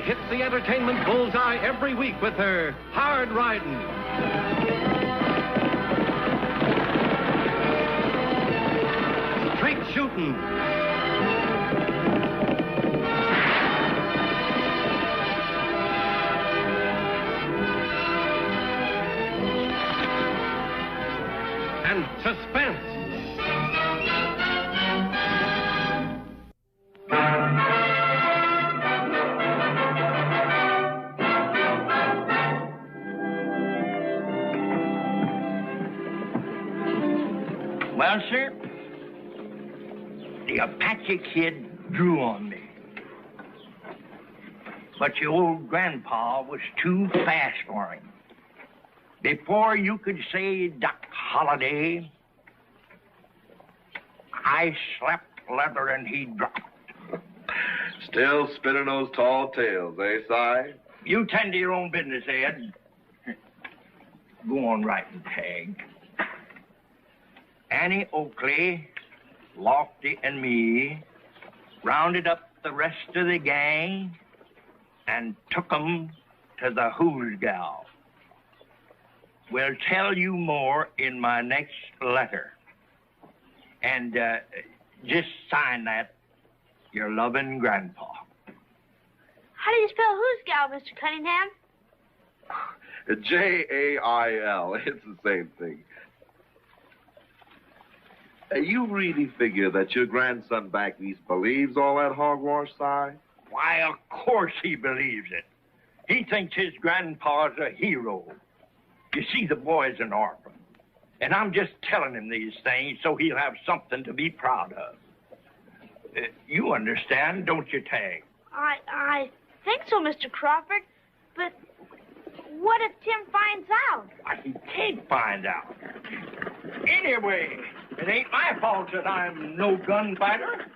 hits the entertainment bullseye every week with her Hard Riding. Straight Shooting. And Suspense. Well, sir, the Apache kid drew on me. But your old grandpa was too fast for him. Before you could say Doc Holliday, I slapped leather and he dropped. Still spinning those tall tales, eh, Si? You tend to your own business, Ed. Go on writing, Tag. Annie Oakley, Lofty, and me rounded up the rest of the gang and took 'em to the Hoosgow. We'll tell you more in my next letter. And just sign that, your loving grandpa. How do you spell Hoosgow, Mr. Cunningham? Jail. It's the same thing. You really figure that your grandson back east believes all that hogwash, Si? Why, of course he believes it. He thinks his grandpa's a hero. You see, the boy's an orphan. And I'm just telling him these things so he'll have something to be proud of. You understand, don't you, Tag? I think so, Mr. Crawford. But what if Tim finds out? Why, he can't find out. Anyway, it ain't my fault that I'm no gunfighter.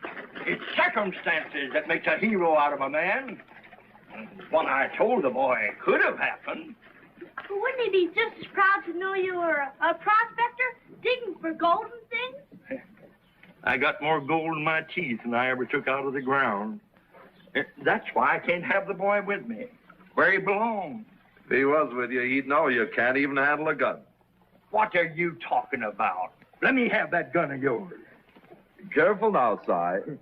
It's circumstances that makes a hero out of a man. What I told the boy could have happened. But wouldn't he be just as proud to know you were a prospector, digging for gold and things? I got more gold in my teeth than I ever took out of the ground. That's why I can't have the boy with me, where he belongs. If he was with you, he'd know you can't even handle a gun. What are you talking about? Let me have that gun of yours. Careful now, Si.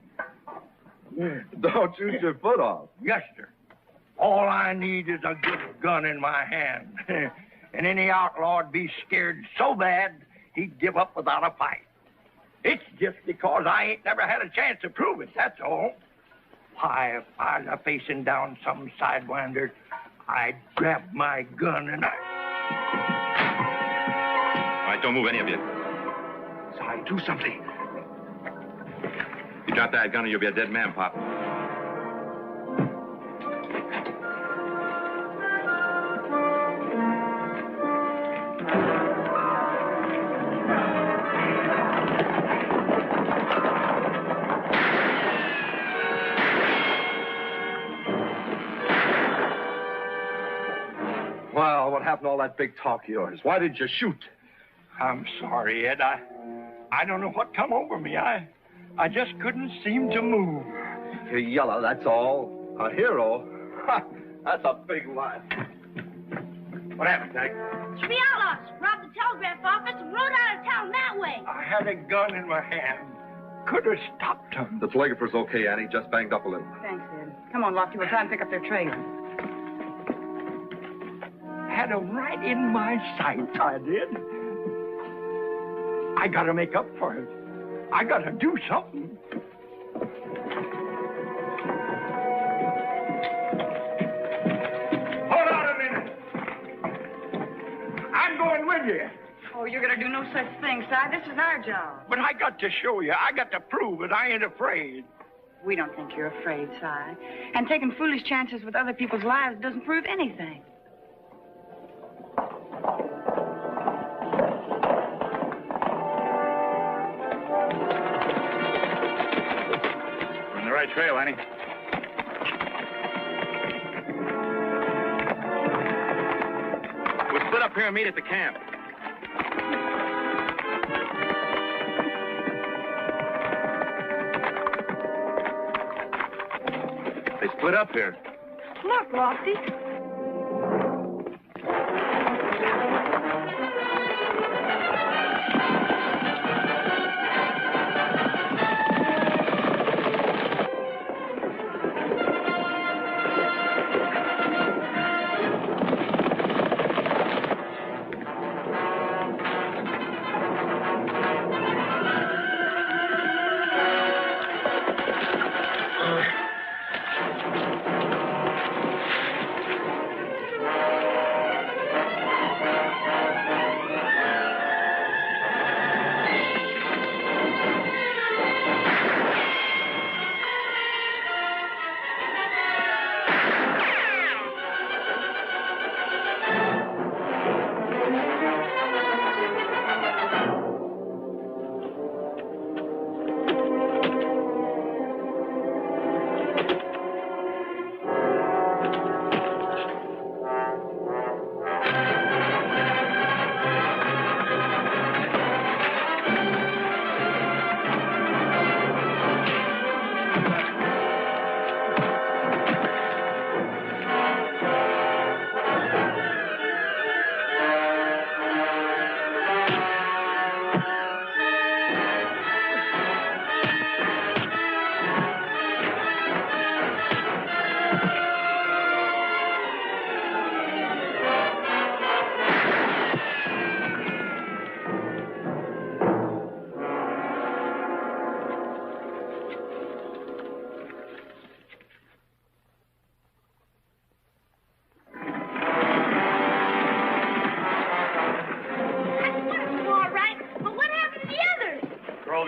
Don't shoot your foot off. Yes, sir. All I need is a good gun in my hand. And any outlaw'd be scared so bad, he'd give up without a fight. It's just because I ain't never had a chance to prove it, that's all. Why, if I was facing down some sidewinder, I'd grab my gun and All right, don't move any of you. Si, do something. You drop that gun or you'll be a dead man, Pop. Well, what happened to all that big talk of yours? Why did you shoot? I'm sorry, Ed. I don't know what come over me. I just couldn't seem to move. You're yellow, that's all. A hero? Ha, that's a big lie. What happened, Tag? Three outlaws robbed the telegraph office and rode out of town that way. I had a gun in my hand. Could have stopped them. The telegrapher's okay, Annie. Just banged up a little. Thanks, Ed. Come on, Lofty. We'll try and pick up their trail. Had 'em right in my sights, I did. I gotta make up for it. I gotta do something. Hold on a minute. I'm going with you. Oh, you're going to do no such thing, Si. This is our job. But I got to show you. I got to prove it. I ain't afraid. We don't think you're afraid, Si. And taking foolish chances with other people's lives doesn't prove anything. We're on the right trail, Annie. We'll split up here and meet at the camp. They split up here. Look, Lofty.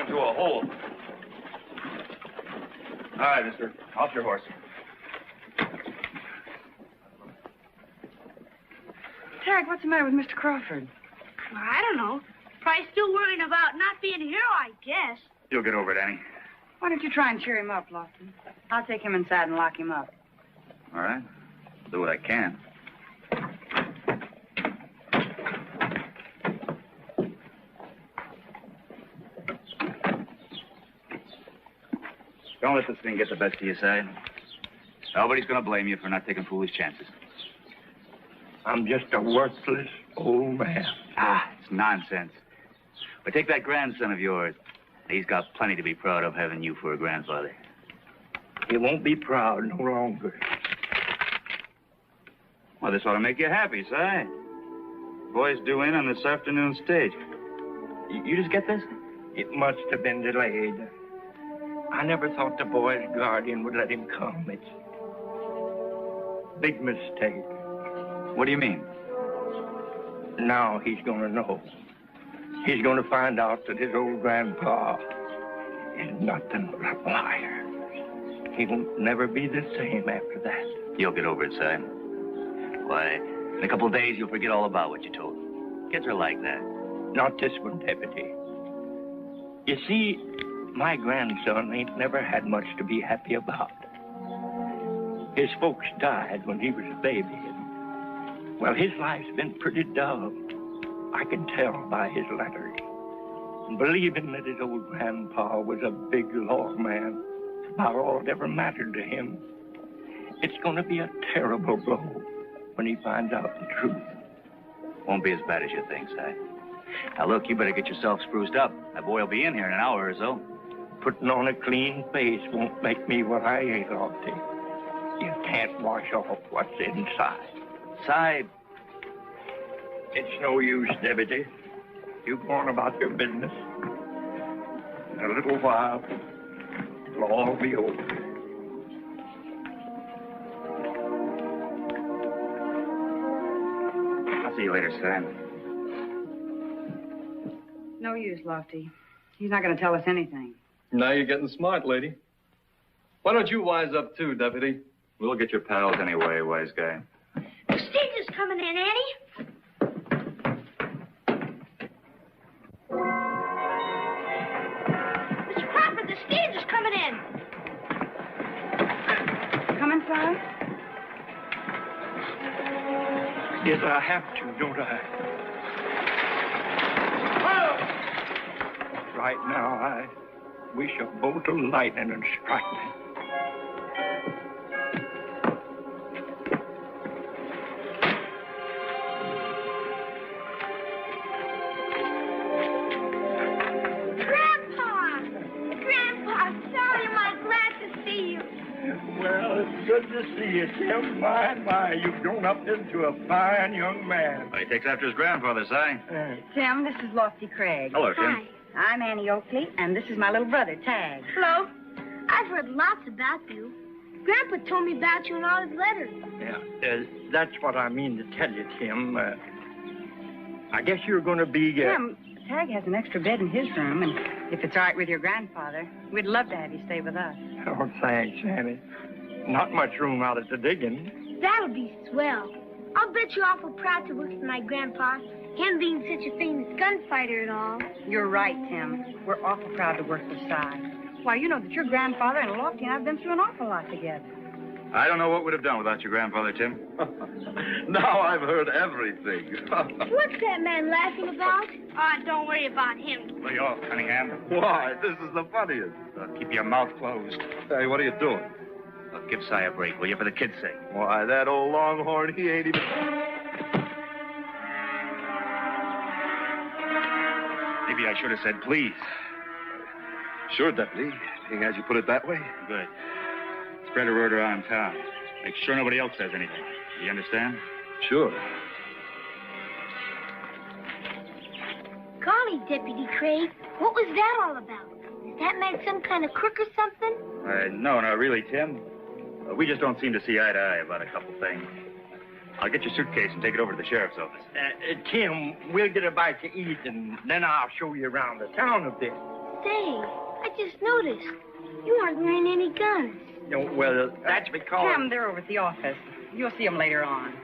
Into a hole. All right, mister. Off your horse. Tarek, what's the matter with Mr. Crawford? Well, I don't know. Probably still worrying about not being a hero, I guess. You'll get over it, Annie. Why don't you try and cheer him up, Lofty? I'll take him inside and lock him up. All right. I'll do what I can. Don't let this thing get the best of your side. Nobody's going to blame you for not taking foolish chances. I'm just a worthless old man. Ah, it's nonsense. But take that grandson of yours. He's got plenty to be proud of having you for a grandfather. He won't be proud no longer. Well, this ought to make you happy, Si. Boys due in on this afternoon stage. You just get this? It must have been delayed. I never thought the boy's guardian would let him come. It's a big mistake. What do you mean? Now he's going to know. He's going to find out that his old grandpa is nothing but a liar. He won't never be the same after that. You'll get over it, Si. Why, in a couple of days, you'll forget all about what you told him. Kids are like that. Not this one, Deputy. You see, my grandson ain't never had much to be happy about. His folks died when he was a baby. And, well, his life's been pretty dull. I can tell by his letters. And believing that his old grandpa was a big lawman, about all that ever mattered to him, it's going to be a terrible blow when he finds out the truth. Won't be as bad as you think, Si. Now, look, you better get yourself spruced up. That boy will be in here in an hour or so. Putting on a clean face won't make me what I ain't, Lofty. You can't wash off what's inside. Si, it's no use, Deputy. You go on about your business. In a little while, it'll all be over. I'll see you later, Si. No use, Lofty. He's not going to tell us anything. Now you're getting smart, lady. Why don't you wise up too, Deputy? We'll get your pals anyway, wise guy. The stage is coming in, Annie. Mr. Crawford, the stage is coming in. Come inside. Yes, I have to, don't I? Right now, I wish a bolt of lightning and strike me. good to see you, Tim. My, you've grown up into a fine young man. Well, he takes after his grandfather, Si. Tim, this is Lofty Craig. Hello, Tim. Hi. I'm Annie Oakley, and this is my little brother, Tag. Hello. I've heard lots about you. Grandpa told me about you in all his letters. Yeah, that's what I mean to tell you, Tim. I guess you're going to be... Tim, Tag has an extra bed in his room, and if it's all right with your grandfather, we'd love to have you stay with us. Oh, thanks, Annie. Not much room out at the digging. That'll be swell. I'll bet you're awful proud to work with my grandpa, him being such a famous gunfighter and all. You're right, Tim. We're awful proud to work with Si. Why, you know that your grandfather and Lofty and I have been through an awful lot together. I don't know what we'd have done without your grandfather, Tim. Now I've heard everything. What's that man laughing about? Don't worry about him. Lay off, Cunningham. Why, this is the funniest. Keep your mouth closed. Hey, what are you doing? Give Si a break, will you, for the kid's sake? Why, that old longhorn, he ain't even... Maybe I should have said please. Sure, Deputy, being as you put it that way. Good. Spread a word around town. Make sure nobody else says anything. You understand? Sure. Golly, Deputy Craig, what was that all about? Is that man some kind of crook or something? No, not really, Tim. We just don't seem to see eye to eye about a couple things. I'll get your suitcase and take it over to the sheriff's office. Tim, we'll get a bite to eat, and then I'll show you around the town a bit. Say, I just noticed. You aren't wearing any guns. No, well, that's because... Tim, they're over at the office. You'll see them later on.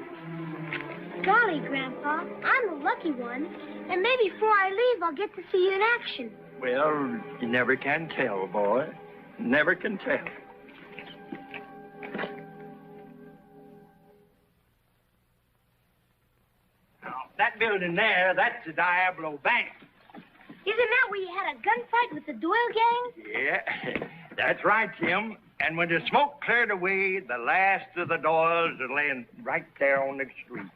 Golly, Grandpa, I'm the lucky one. And maybe before I leave, I'll get to see you in action. Well, you never can tell, boy. Never can tell. Now, that building there, that's the Diablo Bank. Isn't that where you had a gunfight with the Doyle gang? Yeah, that's right, Tim. And when the smoke cleared away, the last of the Doyles are laying right there on the street.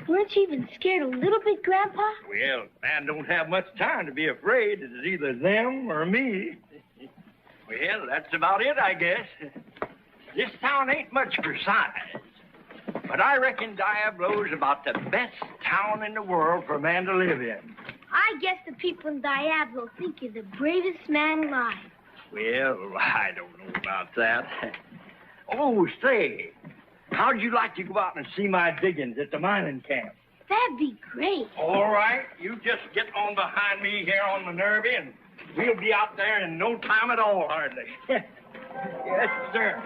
Weren't you even scared a little bit, Grandpa? Well, man don't have much time to be afraid. It's either them or me. Well, that's about it, I guess. This town ain't much for size. But I reckon Diablo's about the best town in the world for a man to live in. I guess the people in Diablo think you're the bravest man alive. Well, I don't know about that. Oh, say, how'd you like to go out and see my diggings at the mining camp? That'd be great. All right, you just get on behind me here on Minerva, and we'll be out there in no time at all, hardly. Yes, sir.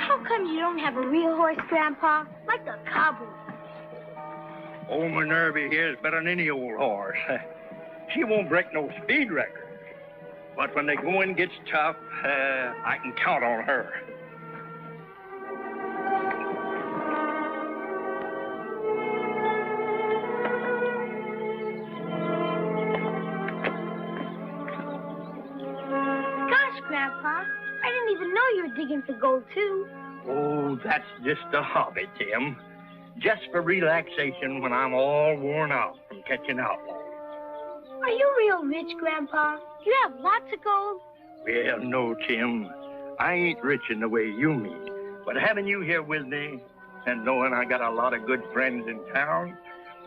How come you don't have a real horse, Grandpa? Like a cowboy. Old Minerva here is better than any old horse. She won't break no speed record. But when the going gets tough, I can count on her. Gosh, Grandpa, I didn't even know you were digging for gold, too. Oh, that's just a hobby, Tim. Just for relaxation when I'm all worn out from catching outlaws. Are you real rich, Grandpa? You have lots of gold? Well, no, Tim. I ain't rich in the way you mean. But having you here with me and knowing I got a lot of good friends in town,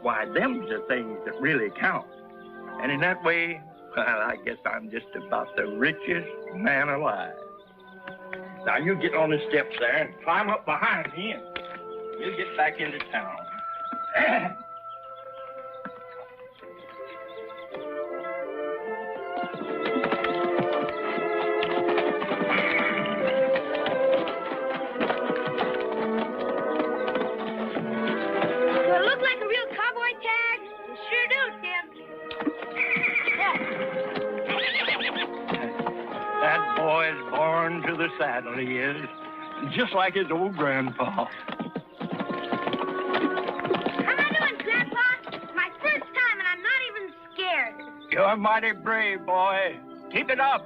why, them's the things that really count. And in that way, well, I guess I'm just about the richest man alive. Now, you get on the steps there and climb up behind me, and we'll get back into town. Do I look like a real cowboy, Tag? You sure do, Tim. That boy's born to the saddle, he is. Just like his old grandpa. How am I doing, Grandpa? It's my first time, and I'm not even scared. You're mighty brave, boy. Keep it up.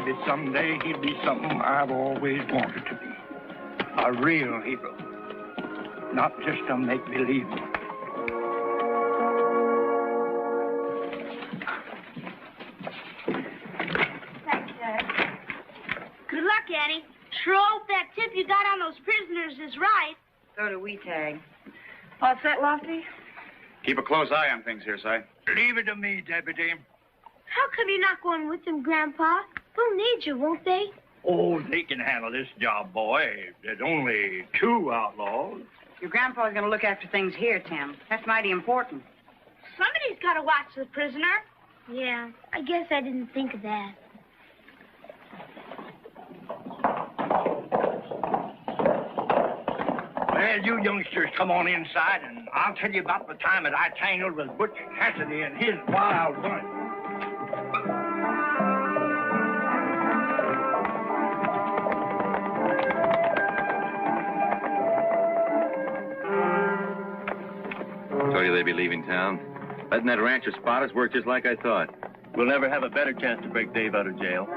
maybe someday he'll be something I've always wanted to be. A real hero. Not just a make-believe one. Thanks, Dad. Good luck, Annie. Sure hope that tip you got on those prisoners is right. So do we, Tag. All set, Lofty? Keep a close eye on things here, Si. Leave it to me, Deputy. How come you're not going with them, Grandpa? They'll need you, won't they? Oh, they can handle this job, boy. There's only 2 outlaws. Your grandpa's going to look after things here, Tim. That's mighty important. Somebody's got to watch the prisoner. Yeah, I guess I didn't think of that. Well, you youngsters come on inside, and I'll tell you about the time that I tangled with Butch Cassidy and his wild bunch. Told you they'd be leaving town. Letting that rancher spot us worked just like I thought. We'll never have a better chance to break Dave out of jail.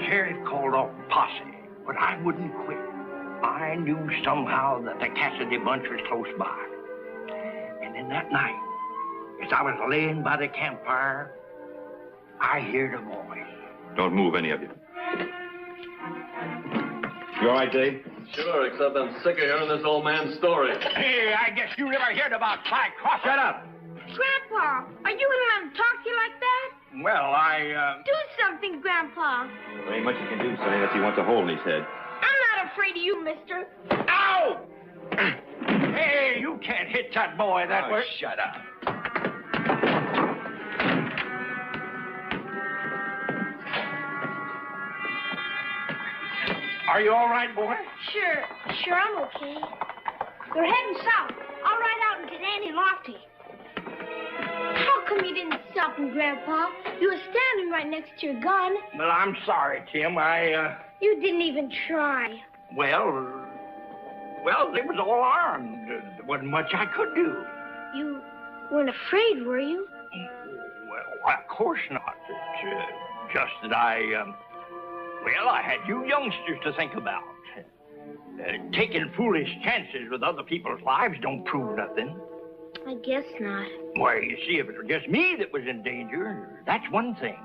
Sheriff called off the posse, but I wouldn't quit. I knew somehow that the Cassidy bunch was close by. And then that night, as I was laying by the campfire, I heard a voice. Don't move, any of you. You all right, Dave? Sure, except I'm sick of hearing this old man's story. Hey, I guess you never heard about Clyde Cross. Shut up. Grandpa, are you going to let him talk to you like that? Well, Do something, Grandpa. There ain't much you can do, Sonny, unless he wants a hole in his head. I'm not afraid of you, mister. Ow! Hey, you can't hit that boy that way. Shut up. Are you all right, boy? Sure, I'm okay. They're heading south. I'll ride out and get Annie Lofty. How come you didn't stop him, Grandpa? You were standing right next to your gun. Well, I'm sorry, Tim. You didn't even try. Well, they was all armed. There wasn't much I could do. You weren't afraid, were you? Well, of course not. It's just that I had you youngsters to think about. Taking foolish chances with other people's lives don't prove nothing. I guess not. Why, you see, if it were just me that was in danger, that's one thing.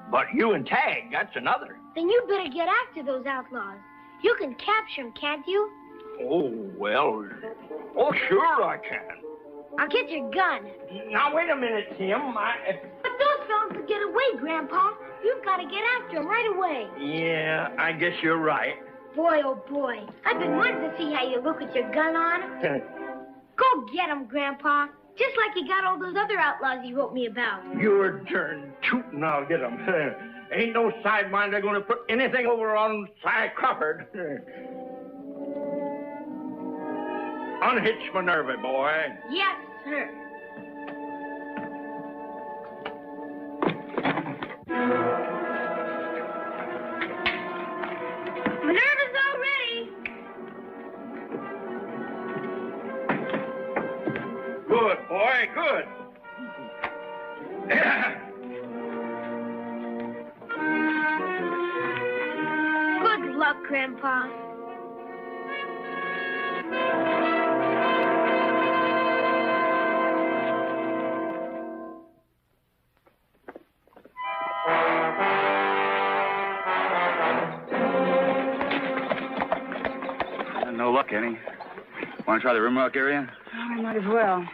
But you and Tag, that's another. Then you better get after those outlaws. You can capture them, can't you? Oh, sure I can. I'll get your gun. Now, wait a minute, Tim. But those fellas will get away, Grandpa. You've got to get after them right away. Yeah, I guess you're right. Boy, oh boy. I've been wanting to see how you look with your gun on. Go get them, Grandpa. Just like you got all those other outlaws you wrote me about. Your turn tootin', I'll get them. Ain't no sideminder going to put anything over on Cy Crawford. Unhitch Minerva, boy. Yes, sir. Minerva's all ready. Good, boy, good. Good luck, Grandpa. No luck, Annie. Want to try the Rimrock area? Oh, I might as well.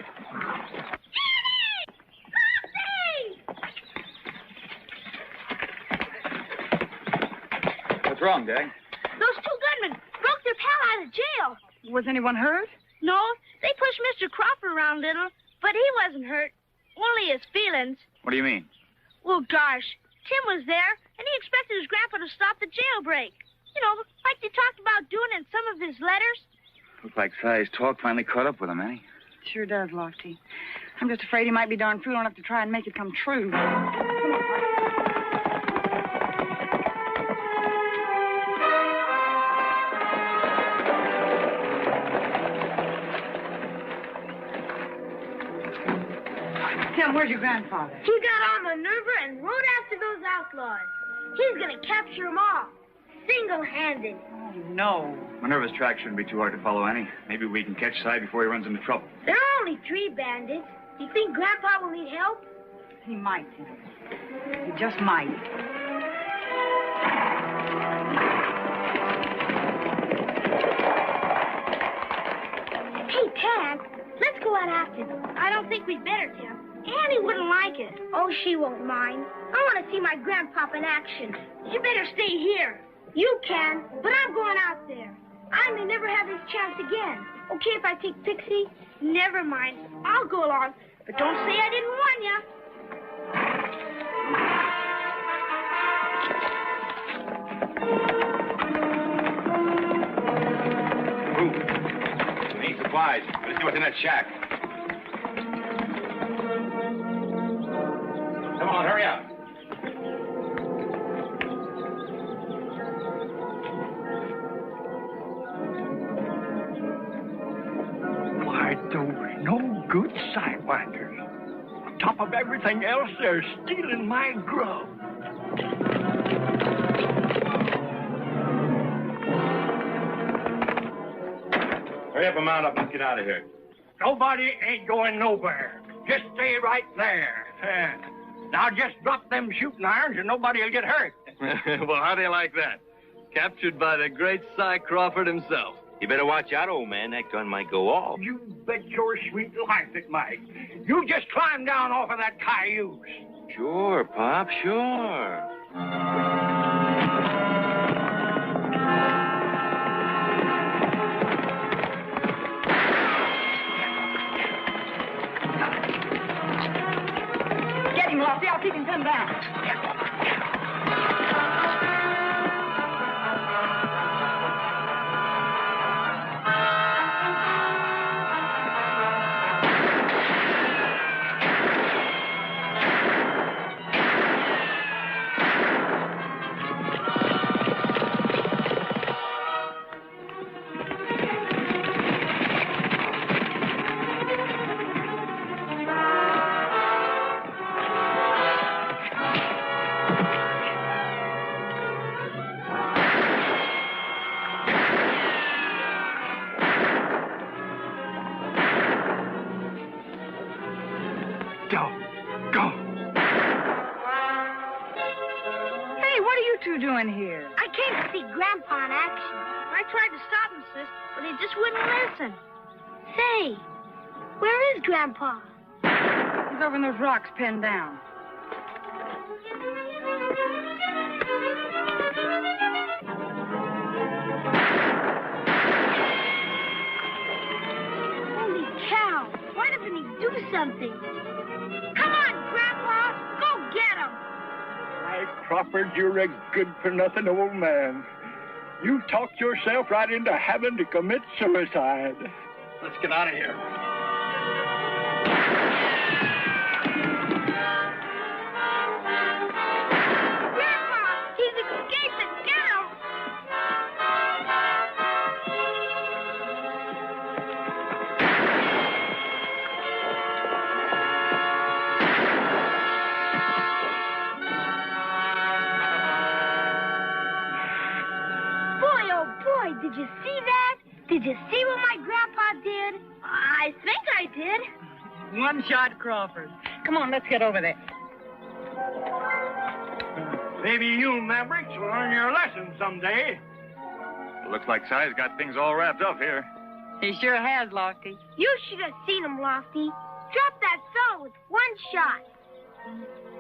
What's wrong, Dag? Those 2 gunmen broke their pal out of jail. Was anyone hurt? No, they pushed Mr. Crawford around a little, but he wasn't hurt. Only his feelings. What do you mean? Well, gosh, Tim was there, and he expected his grandpa to stop the jailbreak. You know, like they talked about doing in some of his letters. Looks like Cy's talk finally caught up with him, Annie. Sure does, Lofty. I'm just afraid he might be darn fool enough to try and make it come true. Sam, where's your grandfather? He got on Minerva and rode after those outlaws. He's gonna capture them all, single-handed. Oh, no. Minerva's track shouldn't be too hard to follow, Annie. Maybe we can catch Si before he runs into trouble. There are only 3 bandits. You think Grandpa will need help? He might, Tim. He just might. Hey, Tad, let's go out after them. I don't think we'd better, Tim. Annie wouldn't like it. Oh, she won't mind. I want to see my grandpop in action. You better stay here. You can, but I'm going out there. I may never have this chance again. Okay, if I take Pixie? Never mind. I'll go along. But don't say I didn't warn you. Ooh. We need supplies. Let's see what's in that shack. Come on, hurry up. Why, those no good sidewinders. On top of everything else, they're stealing my grub. Hurry up and mount up. Let's get out of here. Nobody ain't going nowhere. Just stay right there. Now just drop them shooting irons and nobody will get hurt. Well, how do you like that? Captured by the great Si Crawford himself. You better watch out, old man. That gun might go off. You bet your sweet life it might. You just climb down off of that cayuse. Sure, Pop, sure. Get him, Lofty. I'll keep him pinned down. Doing here? I came to see Grandpa in action. I tried to stop him, sis, but he just wouldn't listen. Say, where is Grandpa? He's over in those rocks pinned down. Holy cow! Why doesn't he do something? Come on, Grandpa! Go get him! Crawford, you're a good-for-nothing old man. You talked yourself right into having to commit suicide. Let's get out of here. Grandpa! He's escaping! Get him! Did you see that? Did you see what my grandpa did? I think I did. One shot, Crawford. Come on, let's get over there. Maybe you Mavericks will learn your lesson someday. It looks like Si's got things all wrapped up here. He sure has, Lofty. You should have seen him, Lofty. Drop that fellow with one shot.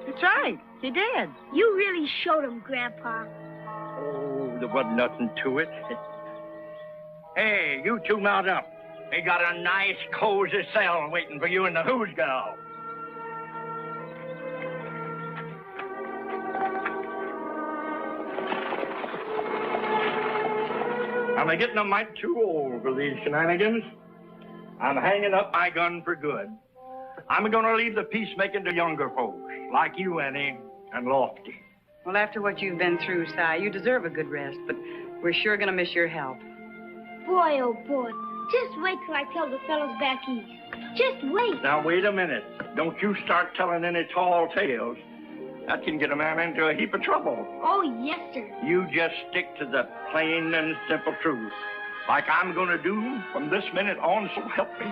That's right. He did. You really showed him, Grandpa. Oh, there wasn't nothing to it. Hey, you two mount up. We got a nice, cozy cell waiting for you and the Who's Gal. I'm getting a mite too old for these shenanigans. I'm hanging up my gun for good. I'm going to leave the peacemaking to younger folks, like you, Annie, and Lofty. Well, after what you've been through, Si, you deserve a good rest, but we're sure going to miss your help. Boy, oh boy. Just wait till I tell the fellows back east. Just wait. Now, wait a minute. Don't you start telling any tall tales. That can get a man into a heap of trouble. Oh, yes, sir. You just stick to the plain and simple truth. Like I'm going to do from this minute on, so help me.